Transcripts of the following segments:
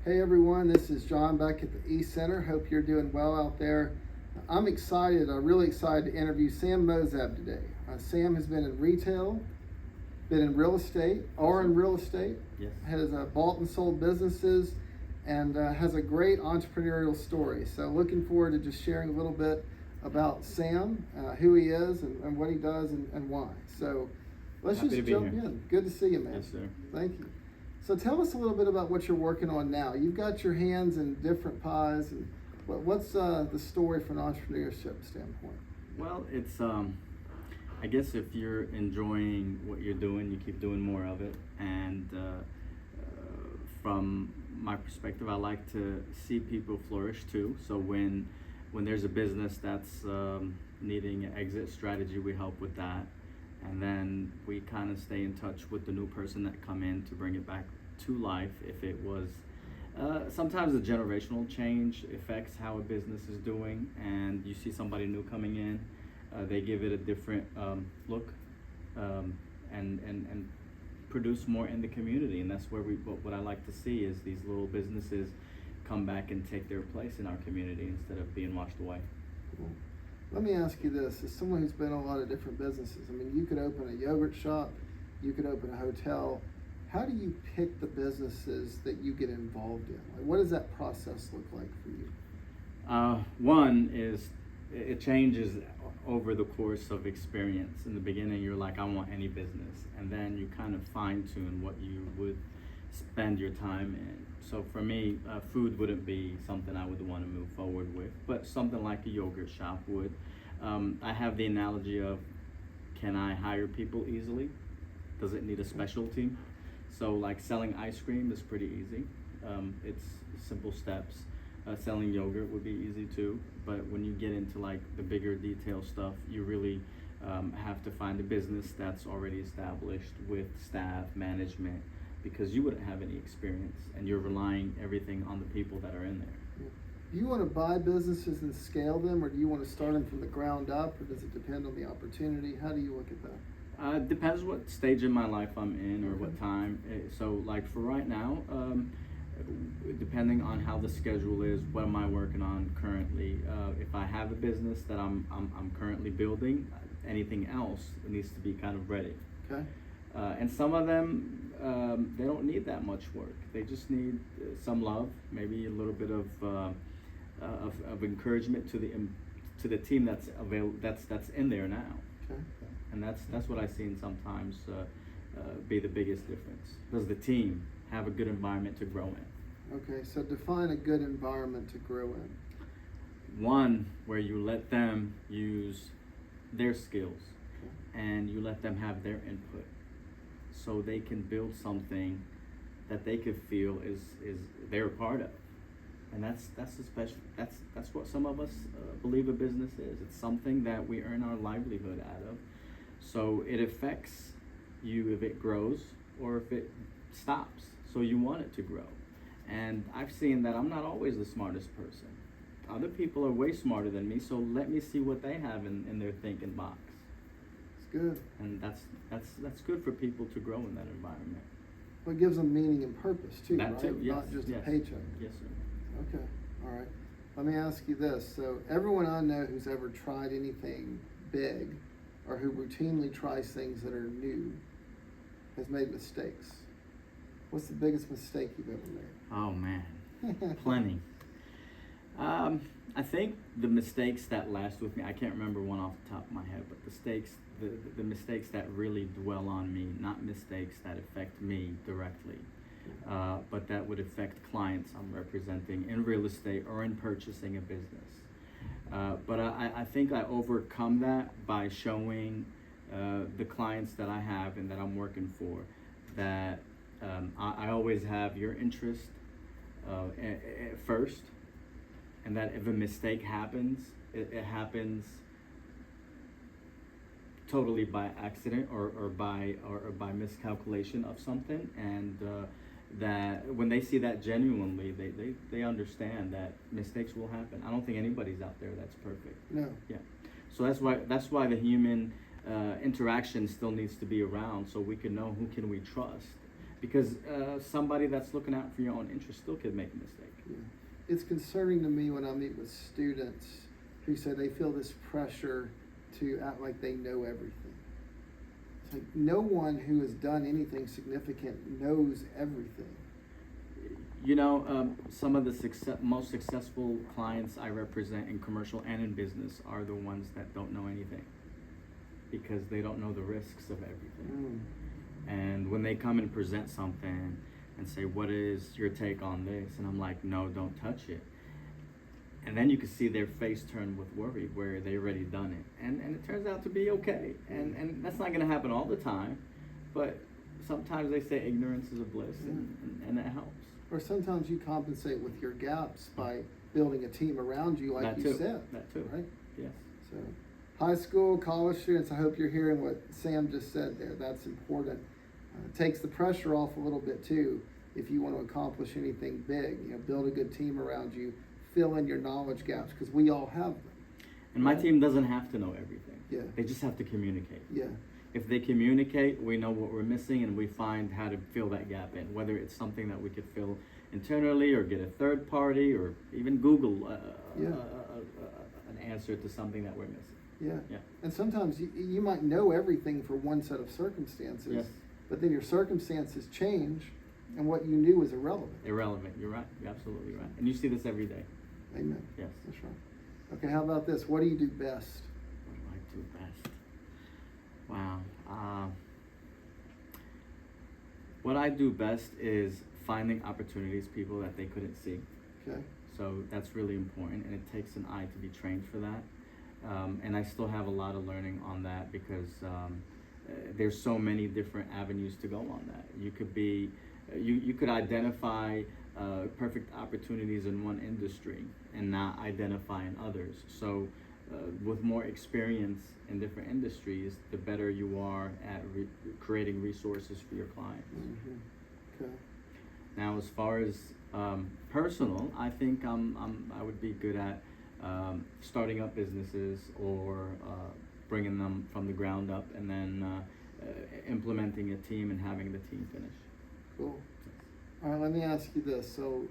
Hey everyone, this is John back at the East Center. Hope you're doing well out there. I'm excited, really excited to interview Sam Mozeb today. Sam has been in retail, been in real estate, Yes. has bought and sold businesses, and has a great entrepreneurial story. So looking forward to just sharing a little bit about Sam, who he is and what he does and why. So let's Happy just to be jump here. in. Good to see you, man. Yes, sir. Thank you. So tell us a little bit about what you're working on now. You've got your hands in different pies, and what's the story from an entrepreneurship standpoint? Well, it's I guess if you're enjoying what you're doing, you keep doing more of it. And from my perspective, I like to see people flourish too. So when there's a business that's needing an exit strategy, we help with that. And then we kind of stay in touch with the new person that come in to bring it back to life. If it was sometimes the generational change affects how a business is doing, and you see somebody new coming in, they give it a different look and produce more in the community. And that's where what I like to see is these little businesses come back and take their place in our community instead of being washed away. Cool. Let me ask you this, as someone who's been in a lot of different businesses, I mean, you could open a yogurt shop, you could open a hotel. How do you pick the businesses that you get involved in? Like, what does that process look like for you? One is it changes over the course of experience. In the beginning, you're like, I want any business. And then you kind of fine tune what you would spend your time in. So for me, food wouldn't be something I would want to move forward with, but something like a yogurt shop would. I have the analogy of, can I hire people easily? Does it need a specialty? So like selling ice cream is pretty easy. It's simple steps. Selling yogurt would be easy too, but when you get into like the bigger detail stuff, you really have to find a business that's already established with staff, management, because you wouldn't have any experience and you're relying everything on the people that are in there. Do you want to buy businesses and scale them, or do you want to start them from the ground up, or does it depend on the opportunity? How do you look at that? Depends what stage in my life I'm in or what time. So like for right now, depending on how the schedule is, what am I working on currently? If I have a business that I'm currently building, anything else needs to be kind of ready. Okay. And some of them, they don't need that much work. They just need some love, maybe a little bit of encouragement to the team that's that's in there now. Okay. And that's what I seen sometimes be the biggest difference. Does the team have a good environment to grow in? Okay, so define a good environment to grow in. One where you let them use their skills Okay. and you let them have their input, so they can build something that they could feel is they're a part of. And that's a special. That's what some of us believe a business is. It's something that we earn our livelihood out of. So it affects you if it grows or if it stops. So you want it to grow. And I've seen that I'm not always the smartest person. Other people are way smarter than me. So let me see what they have in their thinking box. It's good. And that's good for people to grow in that environment. Well, it gives them meaning and purpose too, That right? too, yes, Not just yes. a paycheck. Yes, sir. Okay, all right. Let me ask you this. So everyone I know who's ever tried anything big or who routinely tries things that are new has made mistakes. What's the biggest mistake you've ever made? Oh man, plenty. I think the mistakes that last with me, I can't remember one off the top of my head, but the mistakes that really dwell on me, not mistakes that affect me directly, but that would affect clients I'm representing in real estate or in purchasing a business. But I think I overcome that by showing the clients that I have and that I'm working for that I always have your interest first, and that if a mistake happens, it happens totally by accident or by miscalculation of something, and that when they see that genuinely, they understand that mistakes will happen. I don't think anybody's out there that's perfect. No. Yeah. So that's why the human interaction still needs to be around, so we can know who can we trust. because somebody that's looking out for your own interest still could make a mistake. Yeah. It's concerning to me when I meet with students who say they feel this pressure to act like they know everything. It's like no one who has done anything significant knows everything. You know, some of the most successful clients I represent in commercial and in business are the ones that don't know anything, because they don't know the risks of everything. And when they come and present something and say, what is your take on this? And I'm like, no, don't touch it. And then you can see their face turn with worry, where they already done it. And it turns out to be okay. And that's not gonna happen all the time, but sometimes they say ignorance is a bliss, and that helps. Or sometimes you compensate with your gaps by building a team around you, like That you too. said. That too. Right? Yes. So, high school, college students, I hope you're hearing what Sam just said there. That's important. It takes the pressure off a little bit too if you want to accomplish anything big. You know, build a good team around you, fill in your knowledge gaps, because we all have them. And my team doesn't have to know everything. Yeah. They just have to communicate. Yeah. If they communicate, we know what we're missing, and we find how to fill that gap in, whether it's something that we could fill internally or get a third party or even Google an answer to something that we're missing. Yeah. Yeah. And sometimes you might know everything for one set of circumstances, Yes. but then your circumstances change and what you knew is irrelevant. Irrelevant. You're right. You're absolutely right. And you see this every day. Amen. Yes. That's right. Okay, how about this? What do you do best? What do I do best? Wow. What I do best is finding opportunities, people that they couldn't see. Okay. So that's really important, and it takes an eye to be trained for that. And I still have a lot of learning on that, because there's so many different avenues to go on that. You could be, you could identify perfect opportunities in one industry and not identify in others. So with more experience in different industries, the better you are at creating resources for your clients. Mm-hmm. Okay. Now, as far as personal, I think I would be good at starting up businesses or bringing them from the ground up, and then implementing a team and having the team finish. Cool. All right, let me ask you this. So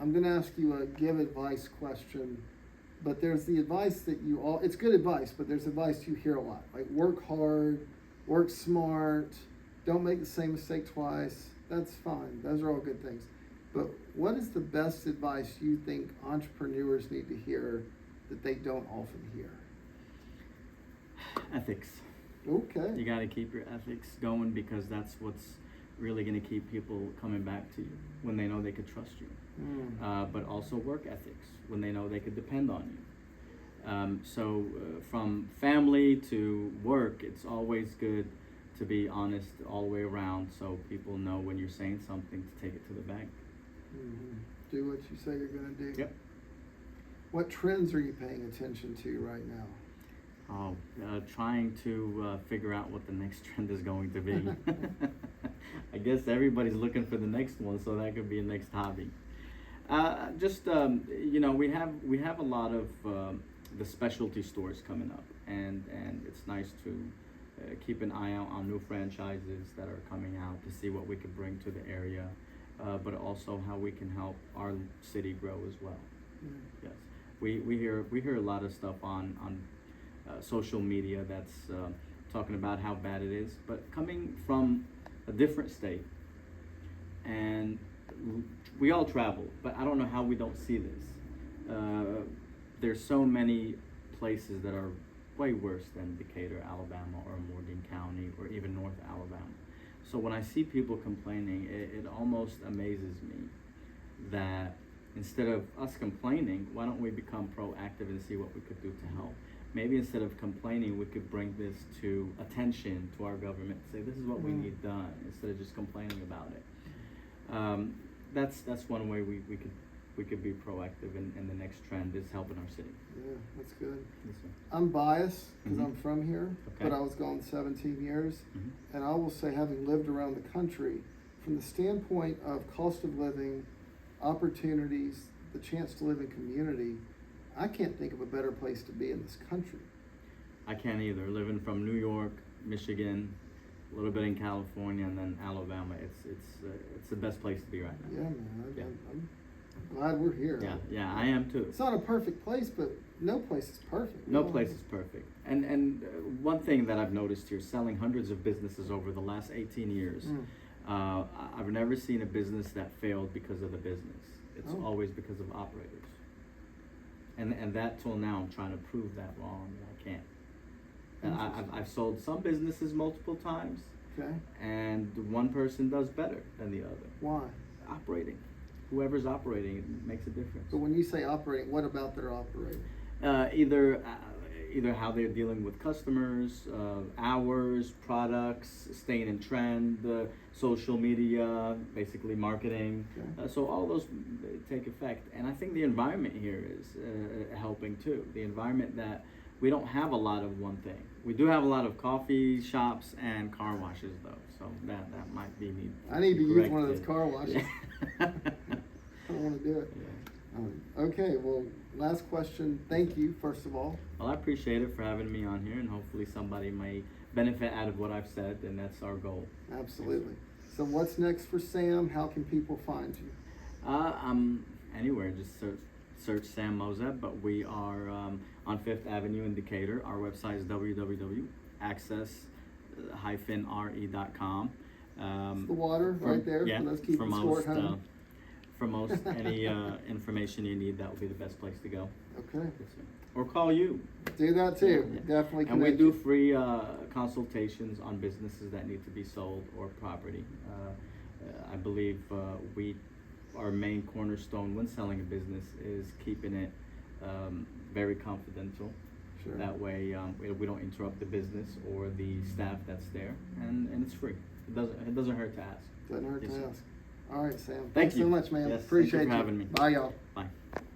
I'm going to ask you a give advice question, but there's the advice that you all, it's good advice, but there's advice you hear a lot. Like work hard, work smart, don't make the same mistake twice. That's fine. Those are all good things. But what is the best advice you think entrepreneurs need to hear that they don't often hear? Ethics. Okay. You got to keep your ethics going, because that's what's really going to keep people coming back to you when they know they could trust you. But also work ethics, when they know they could depend on you. So from family to work, it's always good to be honest all the way around, so people know when you're saying something to take it to the bank. Mm-hmm. Do what you say you're going to do. Yep. What trends are you paying attention to right now? Trying to figure out what the next trend is going to be. I guess everybody's looking for the next one, so that could be a next hobby. You know, we have a lot of the specialty stores coming up, and it's nice to keep an eye out on new franchises that are coming out to see what we could bring to the area, but also how we can help our city grow as well. Yes, we hear a lot of stuff on social media that's talking about how bad it is, but coming from a different state, and we all travel, but I don't know how we don't see this. There's so many places that are way worse than Decatur, Alabama, or Morgan County, or even North Alabama. So when I see people complaining, it almost amazes me that instead of us complaining, why don't we become proactive and see what we could do to help? Maybe instead of complaining, we could bring this to attention to our government, say this is what we need done, instead of just complaining about it. That's one way we could be proactive, and the next trend is helping our city. Yeah, that's good. Yes, sir. I'm biased because Mhm. I'm from here, Okay. but I was gone 17 years. Mhm. And I will say, having lived around the country, from the standpoint of cost of living, opportunities, the chance to live in community, I can't think of a better place to be in this country. I can't either. Living from New York, Michigan, a little bit in California, and then Alabama. It's the best place to be right Yeah, now. man. Yeah. I'm glad we're here. Yeah, I am too. It's not a perfect place, but no place is perfect. No place is perfect. And one thing that I've noticed here, selling hundreds of businesses over the last 18 years, I've never seen a business that failed because of the business. It's always because of operators. And that till now, I'm trying to prove that wrong. I can't. And I've sold some businesses multiple times. Okay. And one person does better than the other. Why? Operating. Whoever's operating, it makes a difference. But when you say operating, what about their operating? Either how they're dealing with customers, hours, products, staying in trend, social media, basically marketing. Okay. So all those take effect. And I think the environment here is helping too. The environment that we don't have a lot of one thing. We do have a lot of coffee shops and car washes though. So that might be me. I need to use one of those corrected. car washes. Yeah. I don't want to do it. Yeah. Okay, well, last question. Thank you, first of all. Well, I appreciate it for having me on here, and hopefully somebody may benefit out of what I've said, and that's our goal. Absolutely. So what's next for Sam? How can people find you? I'm anywhere. Just search Sam Mozeb, but we are on 5th Avenue in Decatur. Our website is www.access-re.com. The water right there. Yeah, So let's keep for the score most, at home. for most any information you need, that will be the best place to go. Okay. Or call you. Do that too. Yeah. Definitely And we connect do you. free consultations on businesses that need to be sold or property. I believe our main cornerstone when selling a business is keeping it very confidential. Sure. That way we don't interrupt the business or the staff that's there, and it's free. It doesn't hurt to ask. Doesn't hurt Yes, to sir. ask. All right, Sam. Thank Thanks you. so much, man. Yes, thank you Appreciate for having me. Bye, y'all.